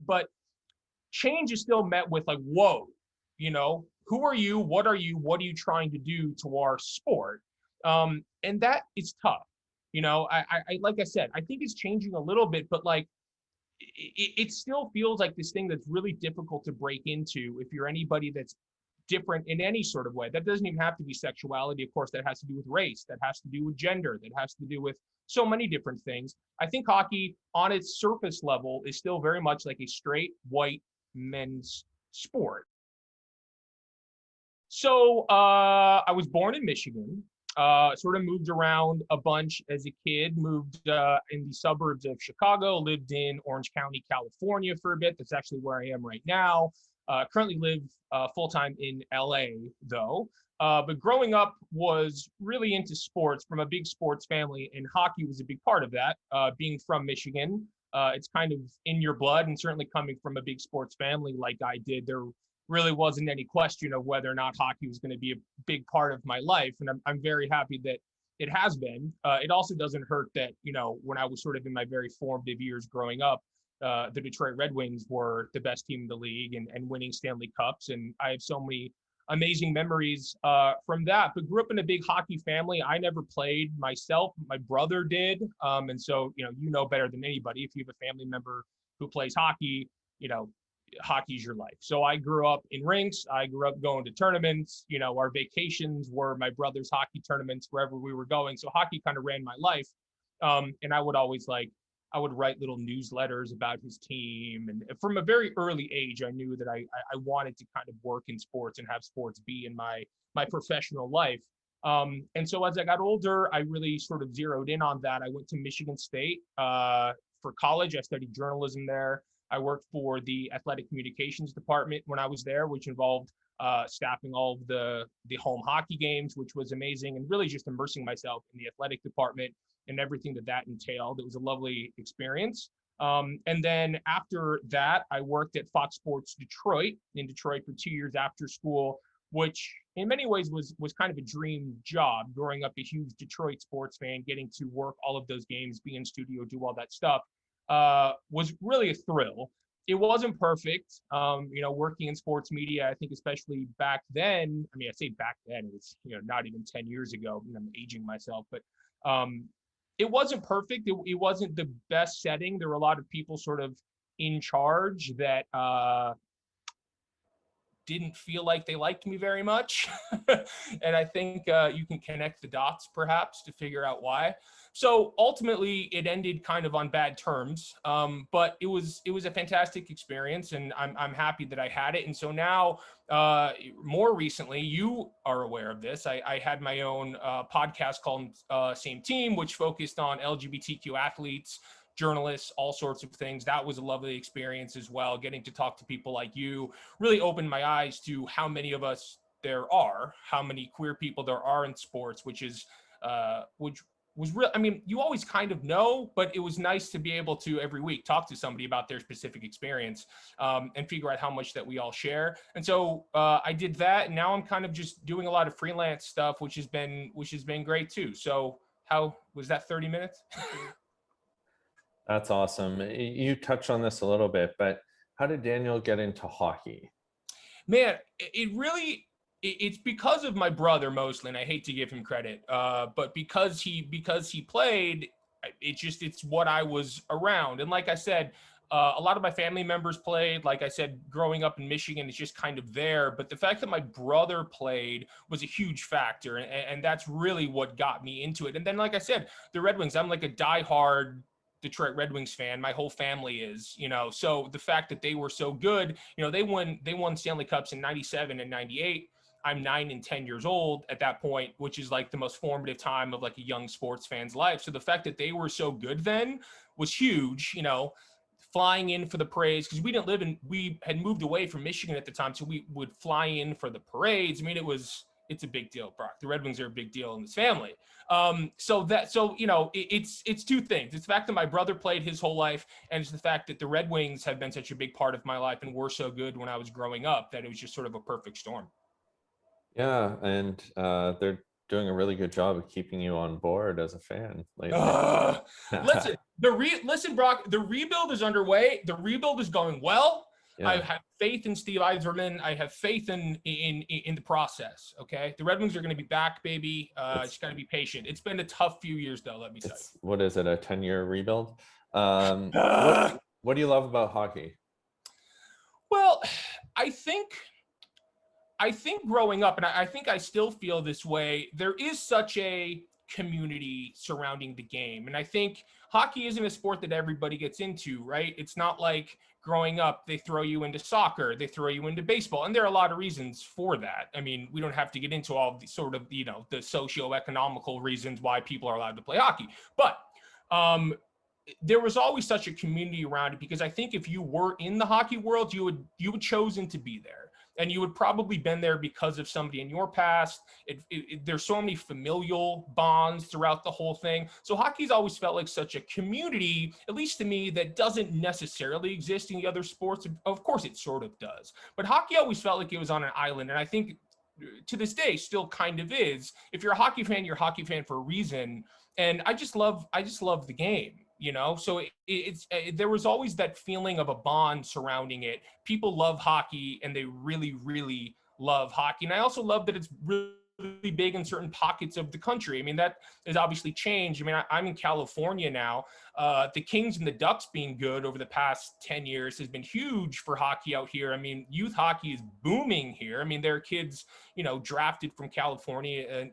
but change is still met with like, whoa, you know, who are you? What are you? What are you trying to do to our sport? And that is tough. You know, like I said, I think it's changing a little bit, but like it still feels like this thing that's really difficult to break into if you're anybody that's different in any sort of way. That doesn't even have to be sexuality. Of course, that has to do with race, that has to do with gender, that has to do with so many different things. I think hockey on its surface level is still very much like a straight white men's sport. So I was born in Michigan. Sort of moved around a bunch as a kid, moved in the suburbs of Chicago, lived in Orange County, California for a bit. That's actually where I am right now. Currently live full-time in LA though. But growing up was really into sports from a big sports family, and hockey was a big part of that. Being from Michigan, it's kind of in your blood, and certainly coming from a big sports family like I did, there really wasn't any question of whether or not hockey was going to be a big part of my life. And I'm very happy that it has been. It also doesn't hurt that, you know, when I was sort of in my very formative years growing up, the Detroit Red Wings were the best team in the league and winning Stanley Cups. And I have so many amazing memories from that, but grew up in a big hockey family. I never played myself. My brother did. And so, you know better than anybody, if you have a family member who plays hockey, you know, hockey's your life. So I grew up in rinks. I grew up going to tournaments. You know, our vacations were my brother's hockey tournaments wherever we were going. So hockey kind of ran my life. And I would always I would write little newsletters about his team. And from a very early age, I knew that I wanted to kind of work in sports and have sports be in my professional life. And so as I got older, I really sort of zeroed in on that. I went to Michigan State for college. I studied journalism there. I worked for the athletic communications department when I was there, which involved staffing all of the home hockey games, which was amazing, and really just immersing myself in the athletic department and everything that entailed. It was a lovely experience. And then after that, I worked at Fox Sports Detroit in Detroit for 2 years after school, which in many ways was kind of a dream job. Growing up a huge Detroit sports fan, getting to work all of those games, be in studio, do all that stuff, was really a thrill. It wasn't perfect. You know, working in sports media, I think especially back then, I mean, I say back then, it's, you know, not even 10 years ago, I'm aging myself, but it wasn't perfect. It wasn't the best setting. There were a lot of people sort of in charge that didn't feel like they liked me very much. And I think you can connect the dots perhaps to figure out why. So ultimately it ended kind of on bad terms, but it was a fantastic experience, and I'm happy that I had it. And so now, more recently, you are aware of this, I had my own podcast called Same Team, which focused on LGBTQ athletes, journalists, all sorts of things. That was a lovely experience as well. Getting to talk to people like you really opened my eyes to how many of us there are, how many queer people there are in sports, which was real. I mean, you always kind of know, but it was nice to be able to every week talk to somebody about their specific experience and figure out how much that we all share. And so I did that, and now I'm kind of just doing a lot of freelance stuff, which has been great too. So how was that 30 minutes? That's awesome. You touched on this a little bit, but how did Daniel get into hockey? Man, it's because of my brother mostly, and I hate to give him credit, but because he played, it's what I was around. And like I said, a lot of my family members played. Like I said, growing up in Michigan, it's just kind of there. But the fact that my brother played was a huge factor, and that's really what got me into it. And then, like I said, the Red Wings, I'm like a diehard Detroit Red Wings fan. My whole family is, so the fact that they were so good, they won Stanley Cups in 97 and 98. I'm 9 and 10 years old at that point, which is like the most formative time of like a young sports fan's life. So the fact that they were so good then was huge, flying in for the parades, because we had moved away from Michigan at the time. So we would fly in for the parades. I mean, it's a big deal, Brock. The Red Wings are a big deal in this family. It's two things. It's the fact that my brother played his whole life, and it's the fact that the Red Wings have been such a big part of my life and were so good when I was growing up that it was just sort of a perfect storm. Yeah, and they're doing a really good job of keeping you on board as a fan lately. Listen, Listen, Brock, the rebuild is underway. The rebuild is going well. Yeah. I have faith in Steve Yzerman. I have faith in the process. Okay, the Red Wings are going to be back, baby. Just got to be patient. It's been a tough few years, though. Let me tell you. What is it? A 10-year rebuild? Uh, What do you love about hockey? well, I think growing up, and I think I still feel this way, there is such a community surrounding the game. And I think hockey isn't a sport that everybody gets into, right? It's not like growing up, they throw you into soccer, they throw you into baseball. And there are a lot of reasons for that. I mean, we don't have to get into all the sort of, the socio-economical reasons why people are allowed to play hockey. But there was always such a community around it, because I think if you were in the hockey world, you would chosen to be there. And you would probably been there because of somebody in your past. There's so many familial bonds throughout the whole thing. So hockey's always felt like such a community, at least to me, that doesn't necessarily exist in the other sports. Of course, it sort of does. But hockey always felt like it was on an island. And I think to this day still kind of is. If you're a hockey fan, you're a hockey fan for a reason. And I just love the game. So there was always that feeling of a bond surrounding it. People love hockey, and they really, really love hockey. And I also love that it's really big in certain pockets of the country. I mean, that has obviously changed. I mean, I'm in California now. The Kings and the Ducks being good over the past 10 years has been huge for hockey out here. I mean, youth hockey is booming here. I mean, there are kids, drafted from California and,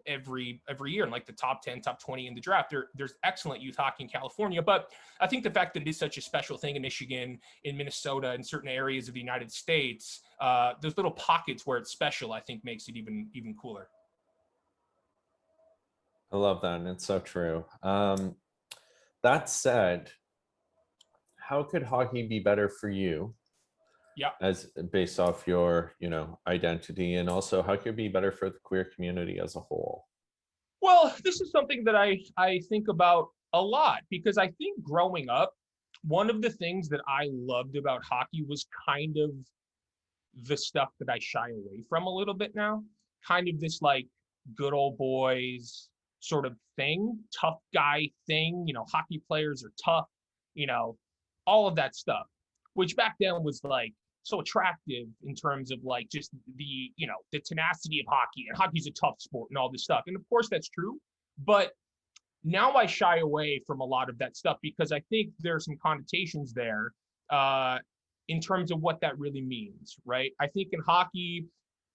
every year in like the top 10, top 20 in the draft. There's excellent youth hockey in California. But I think the fact that it is such a special thing in Michigan, in Minnesota, in certain areas of the United States, those little pockets where it's special, I think makes it even cooler. I love that, and it's so true. That said, how could hockey be better for you? Yeah. As based off your, identity, and also how could it be better for the queer community as a whole? Well, this is something that I think about a lot, because I think growing up, one of the things that I loved about hockey was kind of the stuff that I shy away from a little bit now. Kind of this like good old boys sort of thing, tough guy thing, hockey players are tough, all of that stuff, which back then was like so attractive in terms of like just the tenacity of hockey, and hockey's a tough sport and all this stuff. And of course that's true, but now I shy away from a lot of that stuff, because I think there are some connotations there in terms of what that really means, right? I think in hockey,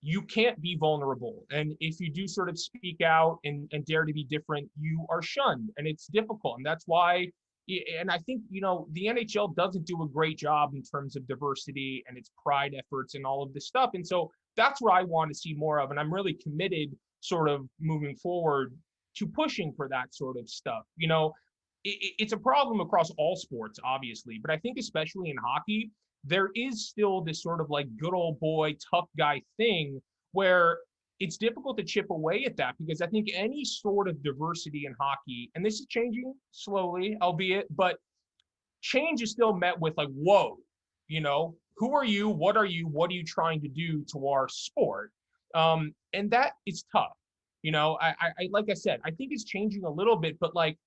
you can't be vulnerable. And if you do sort of speak out and dare to be different, you are shunned, and it's difficult. And that's why, and I think, the NHL doesn't do a great job in terms of diversity and its pride efforts and all of this stuff. And so that's where I want to see more of. And I'm really committed sort of moving forward to pushing for that sort of stuff. It's a problem across all sports, obviously, but I think especially in hockey, there is still this sort of like good old boy, tough guy thing where it's difficult to chip away at that, because I think any sort of diversity in hockey, and this is changing slowly, albeit, but change is still met with like, whoa, who are you? What are you? What are you trying to do to our sport? And that is tough. I like I said, I think it's changing a little bit, but like,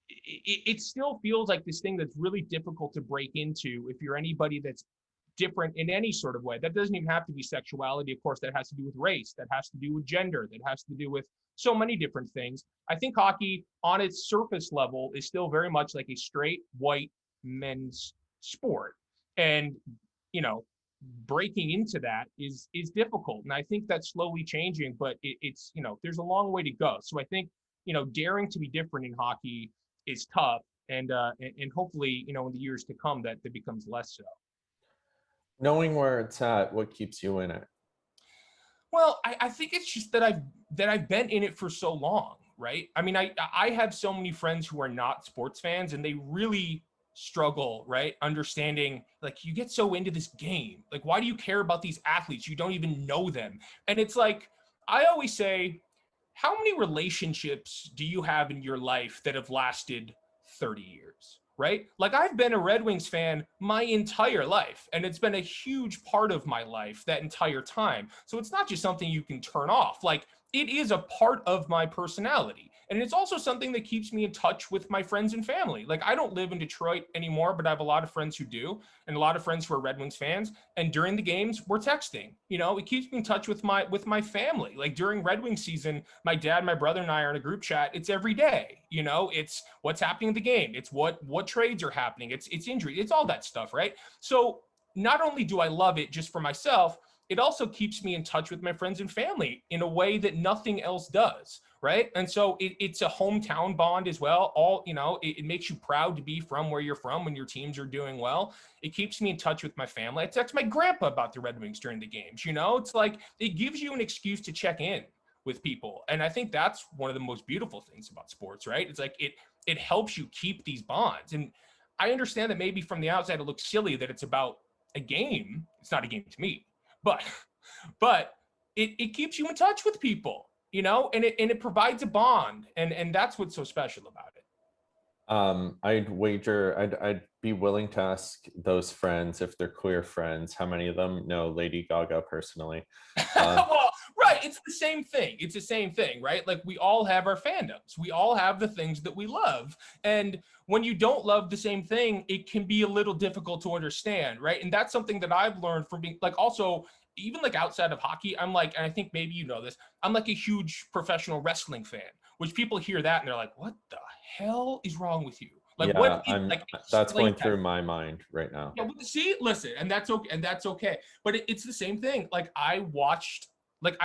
it still feels like this thing that's really difficult to break into if you're anybody that's different in any sort of way. That doesn't even have to be sexuality. Of course, that has to do with race, that has to do with gender, that has to do with so many different things. I think hockey on its surface level is still very much like a straight white men's sport. And, breaking into that is difficult. And I think that's slowly changing, but it's, there's a long way to go. So I think, daring to be different in hockey is tough, and hopefully, in the years to come, that becomes less so. Knowing where it's at, what keeps you in it? Well, I think it's just that I've been in it for so long, right? I mean, I have so many friends who are not sports fans, and they really struggle, right? Understanding, like, you get so into this game. Like, why do you care about these athletes? You don't even know them. And it's like, I always say, how many relationships do you have in your life that have lasted 30 years, right? Like, I've been a Red Wings fan my entire life, and it's been a huge part of my life that entire time. So it's not just something you can turn off. Like, it is a part of my personality. And it's also something that keeps me in touch with my friends and family. Like, I don't live in Detroit anymore, but I have a lot of friends who do, and a lot of friends who are Red Wings fans. And during the games, we're texting. You know, it keeps me in touch with my family. Like, during Red Wings season, my dad, my brother, and I are in a group chat. It's every day. You know, it's what's happening in the game. It's what trades are happening. It's injury. It's all that stuff, right? So not only do I love it just for myself, it also keeps me in touch with my friends and family in a way that nothing else does, right? And so it's a hometown bond as well. All, you know, it makes you proud to be from where you're from when your teams are doing well. It keeps me in touch with my family. I text my grandpa about the Red Wings during the games. You know, it's like it gives you an excuse to check in with people. And I think that's one of the most beautiful things about sports, right? It's like it helps you keep these bonds. And I understand that maybe from the outside it looks silly that it's about a game. It's not a game to me, but it keeps you in touch with people, you know, and it provides a bond, and that's what's so special about it. I'd wager I'd be willing to ask those friends, if they're queer friends, how many of them know Lady Gaga personally. Well, right, it's the same thing. It's the same thing, right? Like, we all have our fandoms. We all have the things that we love. And when you don't love the same thing, it can be a little difficult to understand, right? And that's something that I've learned from being, like, also, even like outside of hockey, I'm like, and I think maybe you know this, I'm like a huge professional wrestling fan, which people hear that and they're like, what the hell is wrong with you? Like, Yeah, what is, like, that's explain going that. through my mind right now. Yeah, see, listen, and that's okay, But it's the same thing. Like, I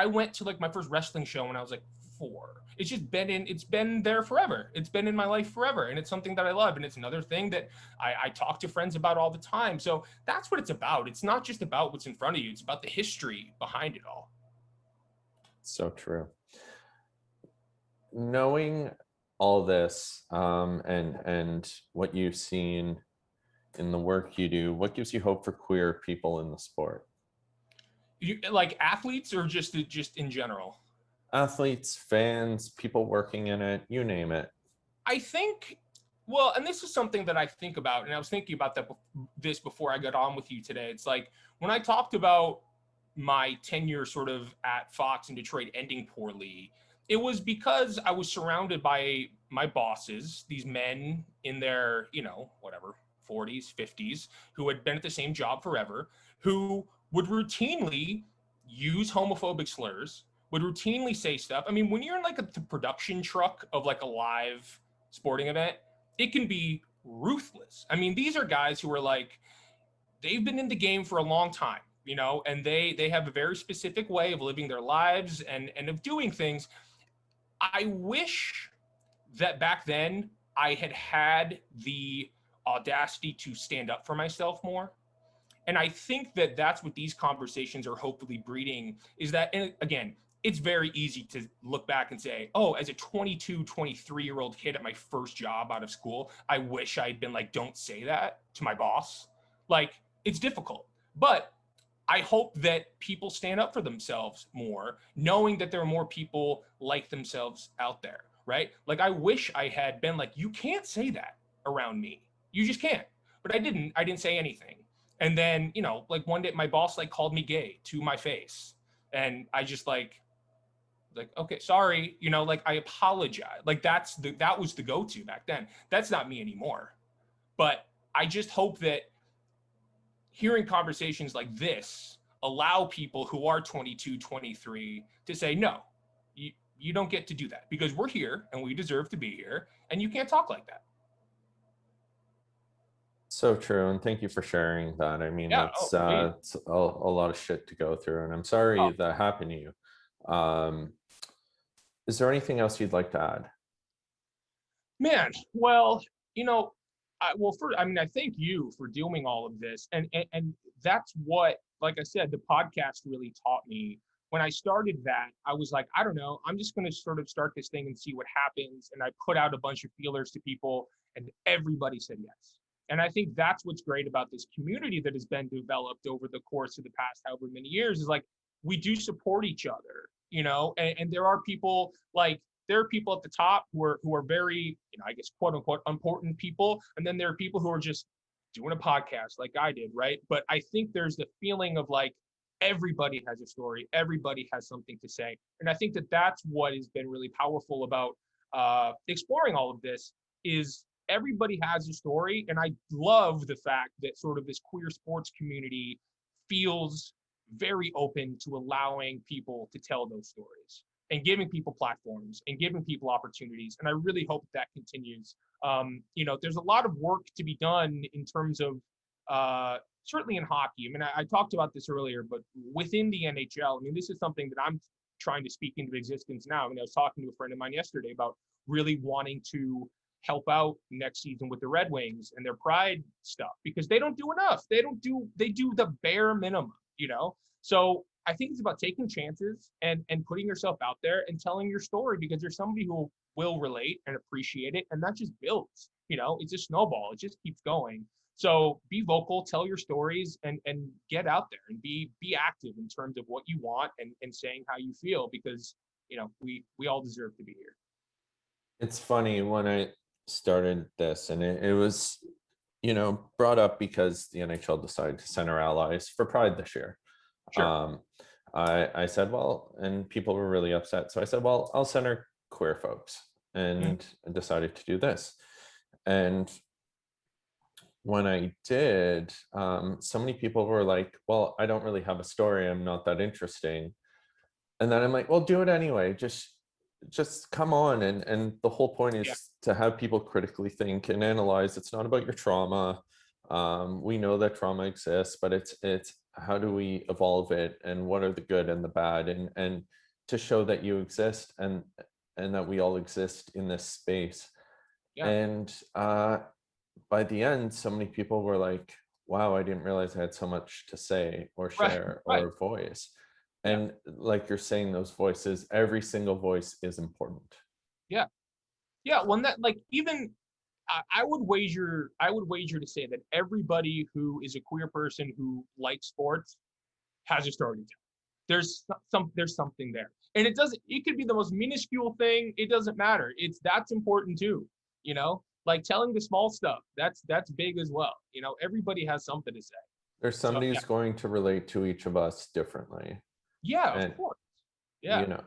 went to like my first wrestling show when I was like 4. It's been there forever. It's been in my life forever, and it's something that I love, and it's another thing that I talk to friends about all the time. So that's what it's about. It's not just about what's in front of you. It's about the history behind it all. So true. Knowing all this, and what you've seen in the work you do, what gives you hope for queer people in the sport? You, like athletes, or just in general? Athletes, fans, people working in it, you name it. I think, well, and this is something that I think about, and I was thinking about this before I got on with you today. It's like, when I talked about my tenure sort of at Fox in Detroit ending poorly, it was because I was surrounded by my bosses, these men in their, you know, whatever, 40s, 50s, who had been at the same job forever, who would routinely use homophobic slurs, would routinely say stuff. I mean, when you're in like the production truck of like a live sporting event, it can be ruthless. I mean, these are guys who are like, they've been in the game for a long time, you know, and they have a very specific way of living their lives and of doing things. I wish that back then I had the audacity to stand up for myself more. And I think that that's what these conversations are hopefully breeding, is that, and again, it's very easy to look back and say, oh, as a 22, 23-year-old kid at my first job out of school, I wish I had been like, don't say that to my boss. Like, it's difficult. But I hope that people stand up for themselves more, knowing that there are more people like themselves out there, right? Like, I wish I had been like, you can't say that around me. You just can't. But I didn't say anything. And then, you know, like one day my boss like called me gay to my face. And I just like, okay, sorry, you know, like I apologize. Like that was the go-to back then. That's not me anymore. But I just hope that hearing conversations like this allow people who are 22, 23 to say, no, you don't get to do that, because we're here and we deserve to be here, and you can't talk like that. So true, and thank you for sharing that. I mean, Yeah. that's Please. it's a lot of shit to go through, and I'm sorry Oh, that happened to you. Is there anything else you'd like to add? man, well, you know, I mean, I thank you for doing all of this, and that's what, like I said, the podcast really taught me. When I started that, I was like, I don't know, I'm just going to sort of start this thing and see what happens. And I put out a bunch of feelers to people, and everybody said yes. And I think that's what's great about this community that has been developed over the course of the past however many years, is like, we do support each other, you know, and there are people like, there are people at the top who are very, you know, I guess, quote unquote, important people. And then there are people who are just doing a podcast like I did, right? But I think there's the feeling of like, everybody has a story, everybody has something to say. And I think that that's what has been really powerful about exploring all of this is everybody has a story. And I love the fact that sort of this queer sports community feels very open to allowing people to tell those stories and giving people platforms and giving people opportunities. And I really hope that continues. There's a lot of work to be done in terms of certainly in hockey. I mean, I talked about this earlier, but within the NHL, I mean, this is something that I'm trying to speak into existence now. I mean, I was talking to a friend of mine yesterday about really wanting to help out next season with the Red Wings and their pride stuff because they don't do enough. They do the bare minimum, So I think it's about taking chances and putting yourself out there and telling your story because there's somebody who will relate and appreciate it. And that just builds, it's a snowball. It just keeps going. So be vocal, tell your stories and get out there and be active in terms of what you want and saying how you feel because, we all deserve to be here. It's funny when I started this and it was, brought up because the NHL decided to center allies for Pride this year. Sure. I said, well, and people were really upset. So I said, well, I'll center queer folks and decided to do this. And when I did, so many people were like, well, I don't really have a story. I'm not that interesting. And then I'm like, well, do it anyway. Just come on. And the whole point is to have people critically think and analyze. It's not about your trauma. We know that trauma exists, but it's how do we evolve it and what are the good and the bad and to show that you exist and that we all exist in this space. Yeah. And by the end, so many people were like, wow, I didn't realize I had so much to say or share or voice. And like you're saying, those voices, every single voice is important. Yeah. Yeah. Well, that even I would wager to say that everybody who is a queer person who likes sports has a story to tell. There's something there. And it could be the most minuscule thing. It doesn't matter. That's important too, like telling the small stuff. That's big as well. Everybody has something to say. There's somebody who's going to relate to each of us differently. Yeah, of course. Yeah.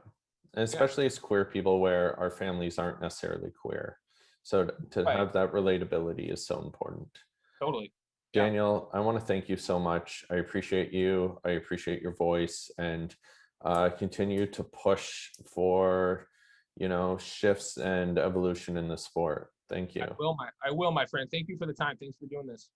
Especially as queer people where our families aren't necessarily queer. So to have that relatability is so important. Totally. Daniel, I want to thank you so much. I appreciate you. I appreciate your voice and continue to push for, shifts and evolution in the sport. Thank you. I will, my friend. Thank you for the time. Thanks for doing this.